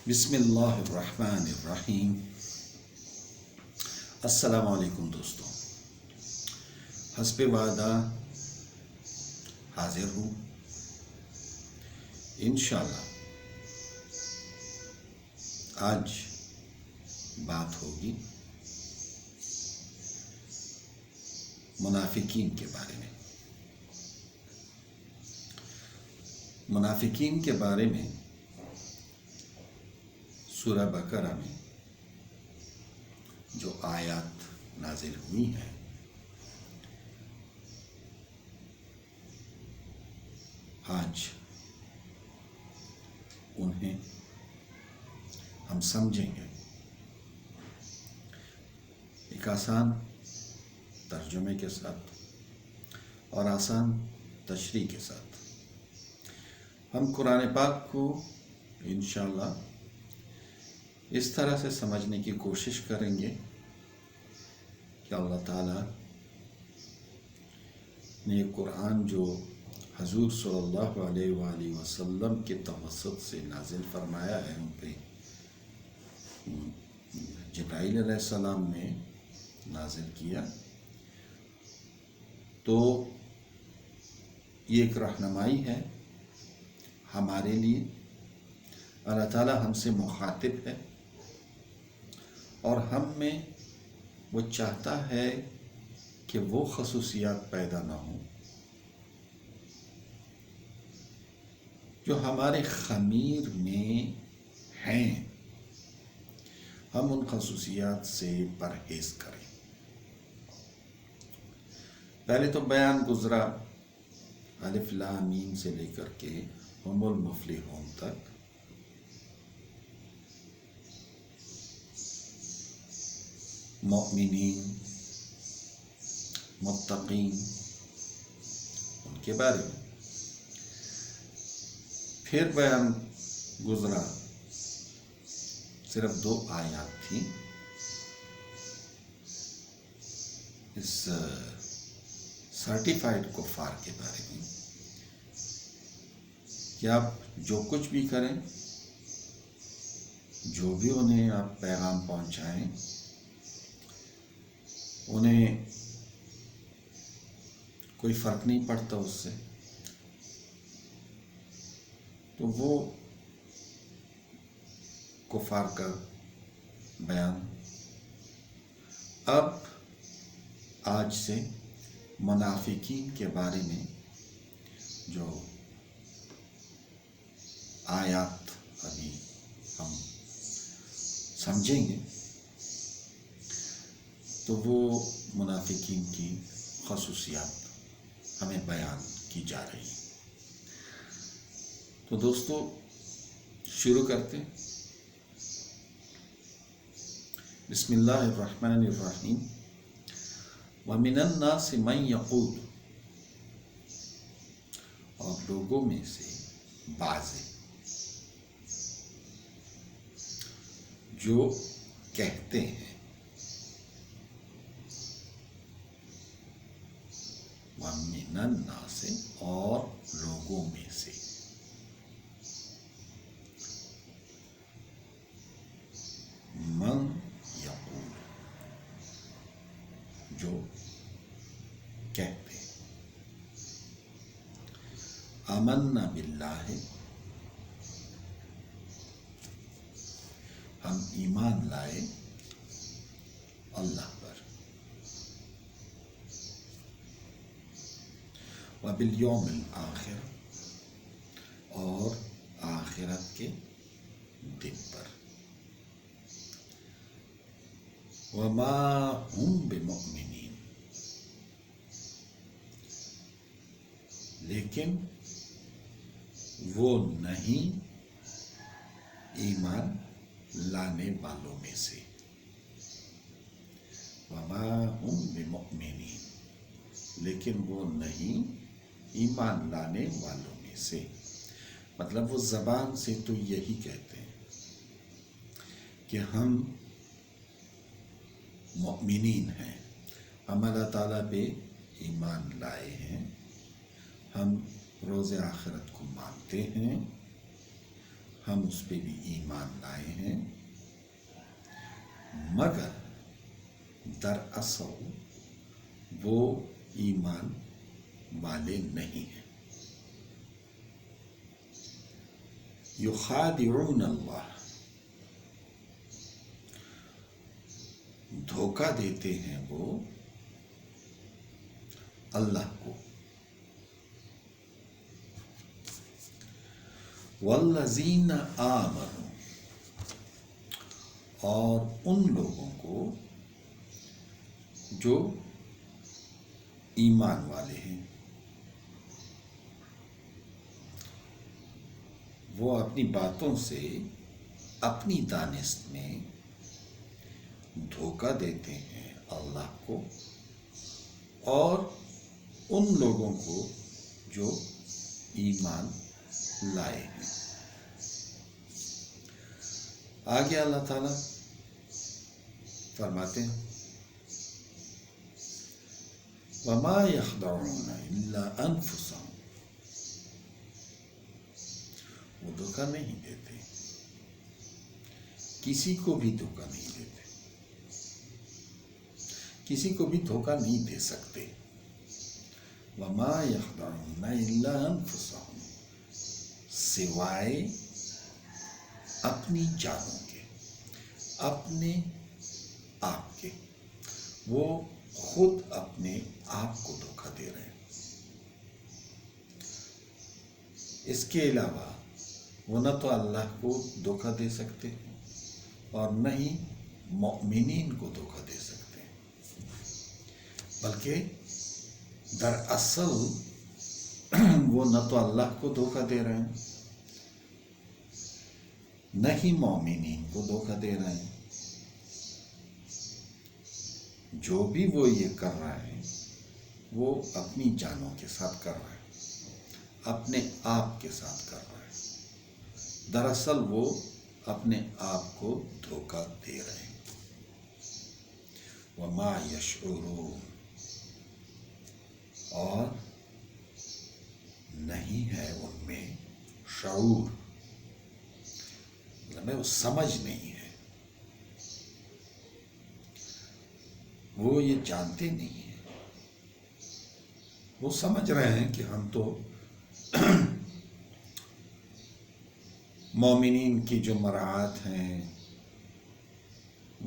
بسم اللہ الرحمن الرحیم۔ السلام علیکم دوستوں، حسب وعدہ حاضر ہوں انشاءاللہ۔ آج بات ہوگی منافقین کے بارے میں۔ منافقین کے بارے میں سورہ بقرہ میں جو آیات نازل ہوئی ہیں آج انہیں ہم سمجھیں گے ایک آسان ترجمے کے ساتھ اور آسان تشریح کے ساتھ۔ ہم قرآن پاک کو انشاءاللہ اس طرح سے سمجھنے کی کوشش کریں گے کہ اللہ تعالیٰ نے قرآن جو حضور صلی اللہ علیہ وآلہ وسلم کے توسط سے نازل فرمایا ہے، ان پہ جبرائیل علیہ السلام نے نازل کیا، تو یہ ایک رہنمائی ہے ہمارے لیے۔ اللہ تعالیٰ ہم سے مخاطب ہے اور ہم میں وہ چاہتا ہے کہ وہ خصوصیات پیدا نہ ہوں جو ہمارے خمیر میں ہیں، ہم ان خصوصیات سے پرہیز کریں۔ پہلے تو بیان گزرا الف لام میم سے لے کر کے ہم المفلحون تک، مؤمنین متقین ان کے بارے میں۔ پھر بیان گزرا، صرف 2 آیات تھیں اس سرٹیفائیڈ کفار کے بارے میں کہ آپ جو کچھ بھی کریں، جو بھی انہیں آپ پیغام پہنچائیں، انہیں کوئی فرق نہیں پڑتا اس سے، تو وہ کفار کا بیان۔ اب آج سے منافقین کے بارے میں جو آیات ابھی ہم سمجھیں گے، تو وہ منافقین کی خصوصیات ہمیں بیان کی جا رہی ہیں۔ تو دوستو شروع کرتے ہیں۔ بسم اللہ الرحمن الرحیم۔ وَمِنَ النَّاسِ مَن يَقُولُ، اور لوگوں میں سے بعض جو کہتے ہیں، وَمِنَ النَّاسِ اور لوگوں میں سے، من یقول جو کہتے ہیں، آمنا باللہ ہم ایمان لائے اللہ پر، وبالیوم الآخر اور آخرت کے دن پر، وما ہم بمؤمنین لیکن وہ نہیں ایمان لانے والوں میں سے، وما ہم بمؤمنین لیکن وہ نہیں ایمان لانے والوں میں سے۔ مطلب وہ زبان سے تو یہی کہتے ہیں کہ ہم مؤمنین ہیں، ہم اللہ تعالیٰ پہ ایمان لائے ہیں، ہم روز آخرت کو مانتے ہیں، ہم اس پہ بھی ایمان لائے ہیں، مگر دراصل وہ ایمان والے نہیں ہیں۔ یخادعون اللہ، دھوکہ دیتے ہیں وہ اللہ کو، والذین آمنوا، اور ان لوگوں کو جو ایمان والے ہیں۔ وہ اپنی باتوں سے اپنی دانست میں دھوکہ دیتے ہیں اللہ کو اور ان لوگوں کو جو ایمان لائے ہیں۔ آگے اللہ تعالیٰ فرماتے ہیں وَمَا يَخْدَعُونَ إِلَّا أَنفُسَهُمْ، وہ دھوکہ نہیں دیتے، کسی کو بھی دھوکہ نہیں دیتے، کسی کو بھی دھوکہ نہیں دے سکتے۔ وَمَا يَخْدَعُونَ إِلَّا أَنفُسَهُمْ، سوائے اپنی جانوں کے، اپنے آپ کے، وہ خود اپنے آپ کو دھوکہ دے رہے ہیں۔ اس کے علاوہ وہ نہ تو اللہ کو دھوکہ دے سکتے اور نہ ہی مؤمنین کو دھوکہ دے سکتے، بلکہ دراصل وہ نہ تو اللہ کو دھوکہ دے رہے ہیں نہ ہی مومنین کو دھوکہ دے رہے ہیں۔ جو بھی وہ یہ کر رہا ہے وہ اپنی جانوں کے ساتھ کر رہا ہے، اپنے آپ کے ساتھ کر رہا ہے، دراصل وہ اپنے آپ کو دھوکہ دے رہے ہیں۔ وَمَا يَشْعُرُونَ، اور نہیں ہے ان میں شعور، وہ سمجھ نہیں ہے، وہ یہ جانتے نہیں ہیں۔ وہ سمجھ رہے ہیں کہ ہم تو مومنین کی جو مراعات ہیں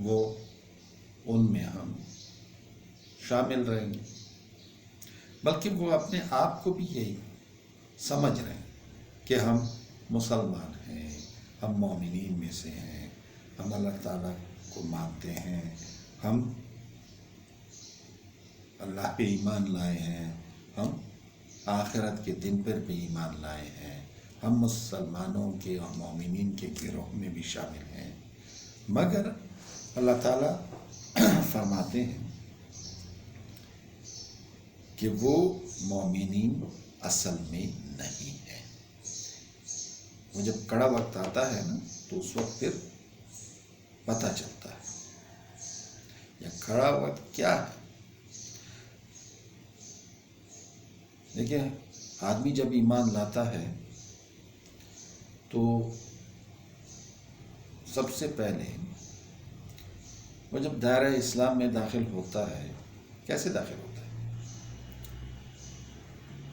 وہ ان میں ہم شامل رہیں گے، بلکہ وہ اپنے آپ کو بھی یہی سمجھ رہے ہیں کہ ہم مسلمان ہیں، ہم مومنین میں سے ہیں، ہم اللہ تعالیٰ کو مانتے ہیں، ہم اللہ پہ ایمان لائے ہیں، ہم آخرت کے دن پر بھی ایمان لائے ہیں، ہم مسلمانوں کے اور مومنین کے گروہ میں بھی شامل ہیں، مگر اللہ تعالیٰ فرماتے ہیں کہ وہ مومنین اصل میں نہیں ہیں۔ وہ جب کڑا وقت آتا ہے نا تو اس وقت پھر پتہ چلتا ہے یہ کڑا وقت کیا ہے۔ دیکھیں، آدمی جب ایمان لاتا ہے تو سب سے پہلے وہ جب دائرہ اسلام میں داخل ہوتا ہے، کیسے داخل ہوتا ہے؟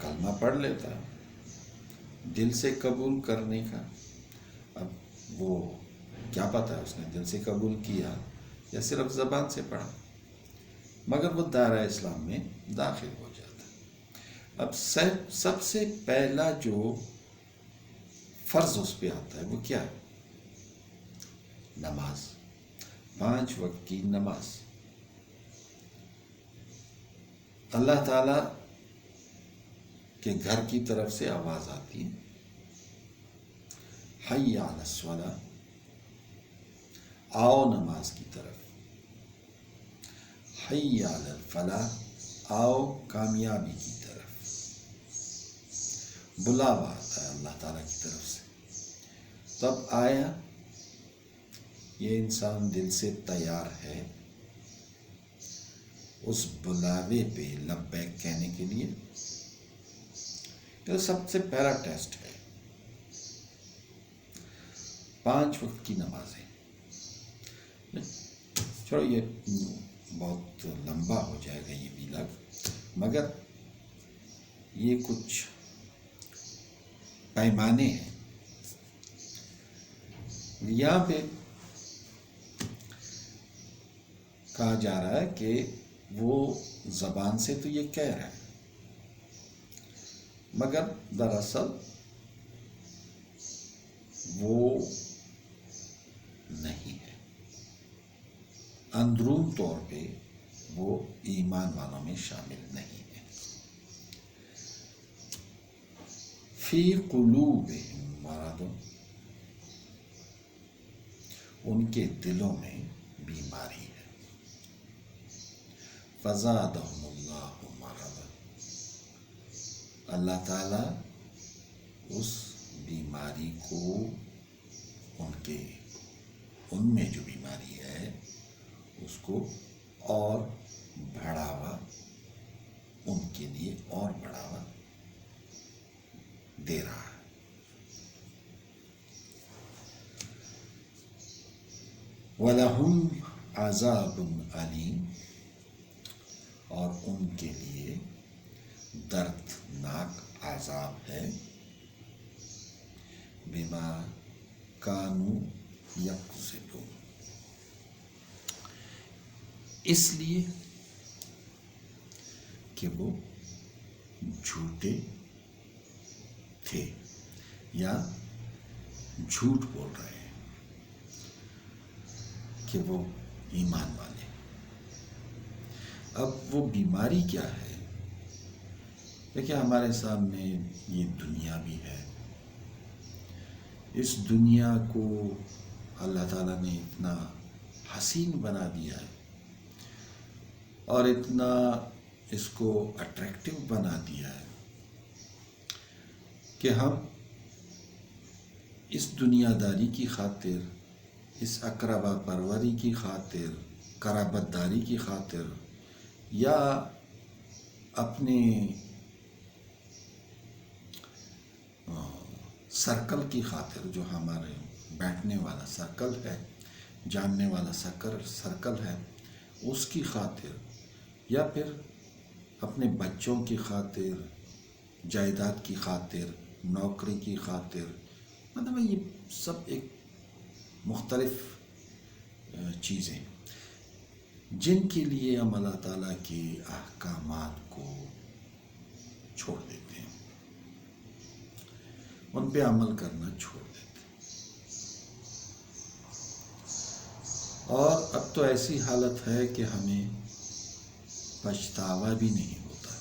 کلمہ پڑھ لیتا ہے، دل سے قبول کرنے کا۔ اب وہ کیا پتہ ہے اس نے دل سے قبول کیا یا صرف زبان سے پڑھا، مگر وہ دائرہ اسلام میں داخل ہو جاتا ہے۔ اب سب سے پہلا جو فرض اس پہ آتا ہے وہ کیا ہے؟ نماز، 5 وقت کی نماز۔ اللہ تعالیٰ کے گھر کی طرف سے آواز آتی ہے، حی علی الصلاۃ، آؤ نماز کی طرف، حی علی الفلاح، آؤ کامیابی کی طرف۔ بلاوا آتا ہے اللہ تعالیٰ کی طرف سے، تب آیا یہ انسان دل سے تیار ہے اس بلاوے پہ لبیک کہنے کے لیے؟ یہ سب سے پہلا ٹیسٹ ہے۔ 5 وقت کی نمازیں. چلو یہ بہت لمبا ہو جائے گا یہ بھی مگر یہ کچھ پیمانے ہیں. یہاں پہ کہا جا رہا ہے کہ وہ زبان سے تو یہ کہہ رہا ہے مگر دراصل وہ نہیں ہے. اندرون طور پہ وہ ایمان والوں میں شامل نہیں ہے. فی قلوبہم مرض، ان کے دلوں میں بیماری ہے. فزادہم اللہ مرضا، اللہ تعالیٰ اس بیماری کو ان میں جو بیماری ہے اس کو اور بڑھاوا، ان کے لیے اور بڑھاوا دے رہا ہے. وَلَهُمْ عَذَابٌ عَلِيمٌ، اور ان کے لیے دردناک عذاب ہے. بما کانوا یکذبون، اس لیے کہ وہ جھوٹے تھے یا جھوٹ بول رہے ہیں کہ وہ ایمان والے. اب وہ بیماری کیا ہے؟ دیکھیں ہمارے سامنے یہ دنیا بھی ہے. اس دنیا کو اللہ تعالیٰ نے اتنا حسین بنا دیا ہے اور اتنا اس کو اٹریکٹیو بنا دیا ہے کہ ہم اس دنیا داری کی خاطر، اس اقربا پروری کی خاطر، قرابت داری کی خاطر، یا اپنے سرکل کی خاطر، جو ہمارے بیٹھنے والا سرکل ہے، جاننے والا سرکل ہے، اس کی خاطر، یا پھر اپنے بچوں کی خاطر، جائیداد کی خاطر، نوکری کی خاطر، مطلب یہ سب ایک مختلف چیزیں جن کے لیے ہم اللہ تعالیٰ کے احکامات کو چھوڑ دیتے ہیں، ان پہ عمل کرنا چھوڑ دیتے ہیں. اور اب تو ایسی حالت ہے کہ ہمیں پچھتاوا بھی نہیں ہوتا.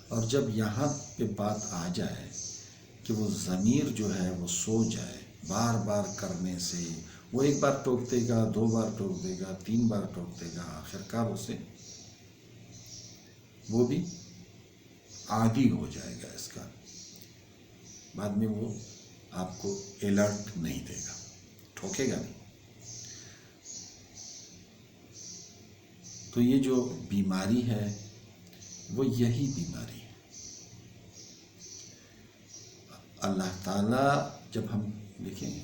اور جب یہاں پہ بات آ جائے کہ وہ ضمیر جو ہے وہ سو جائے بار بار کرنے سے، وہ ایک بار ٹوک دے گا، 2 بار ٹوک دے گا، 3 بار ٹوک دے گا، آخرکار اسے وہ بھی عادی ہو جائے گا اس کا. بعد میں وہ آپ کو الرٹ نہیں دے گا، ٹھوکے گا نہیں. تو یہ جو بیماری ہے وہ یہی بیماری ہے. اللہ تعالیٰ جب ہم دیکھیں،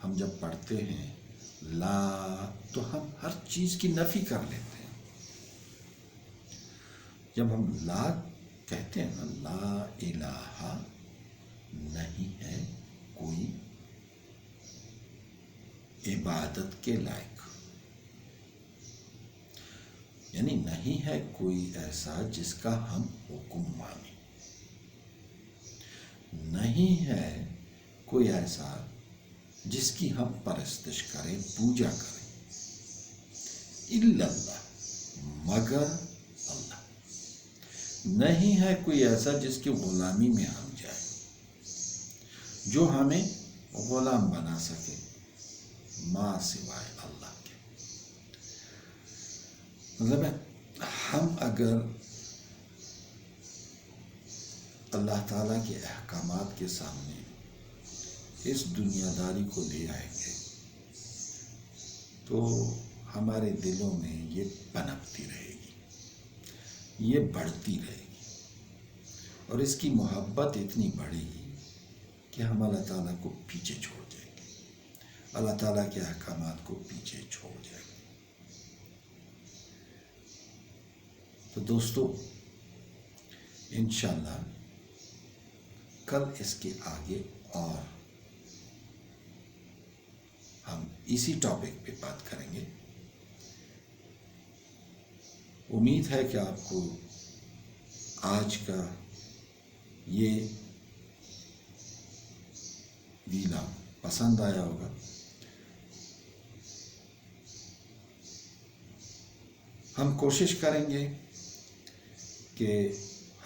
ہم جب پڑھتے ہیں لا، تو ہم ہر چیز کی نفی کر لیتے ہیں. جب ہم لا کہتے ہیں نا، لا الہ، نہیں ہے کوئی عبادت کے لائق، یعنی نہیں ہے کوئی ایسا جس کا ہم حکم مانیں، نہیں ہے کوئی ایسا جس کی ہم پرستش کریں، پوجا کریں، الا اللہ، مگر اللہ. نہیں ہے کوئی ایسا جس کی غلامی میں ہم جائیں، جو ہمیں غلام بنا سکے ما سوائے اللہ کے. مطلب ہم اگر اللہ تعالیٰ کے احکامات کے سامنے اس دنیا داری کو لے آئیں گے تو ہمارے دلوں میں یہ پنپتی رہے گی، یہ بڑھتی رہے گی، اور اس کی محبت اتنی بڑھے گی کہ ہم اللہ تعالیٰ کو پیچھے چھوڑ جائیں گے، اللہ تعالیٰ کے احکامات کو پیچھے چھوڑ جائیں گے۔ تو دوستو انشاءاللہ کل اس کے آگے اور ہم اسی ٹاپک پہ بات کریں گے۔ امید ہے کہ آپ کو آج کا یہ ویلا پسند آیا ہوگا۔ ہم کوشش کریں گے کہ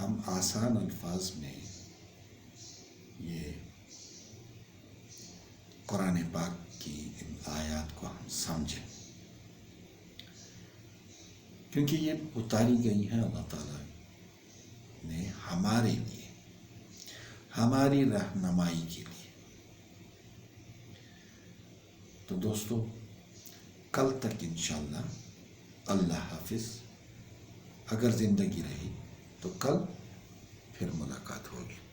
ہم آسان الفاظ میں یہ قرآن پاک کی ان آیات کو ہم سمجھیں، کیونکہ یہ اتاری گئی ہیں اللہ تعالیٰ نے ہمارے لیے، ہماری رہنمائی کے لیے۔ تو دوستو کل تک انشاءاللہ اللہ حافظ، اگر زندگی رہی تو کل پھر ملاقات ہوگی۔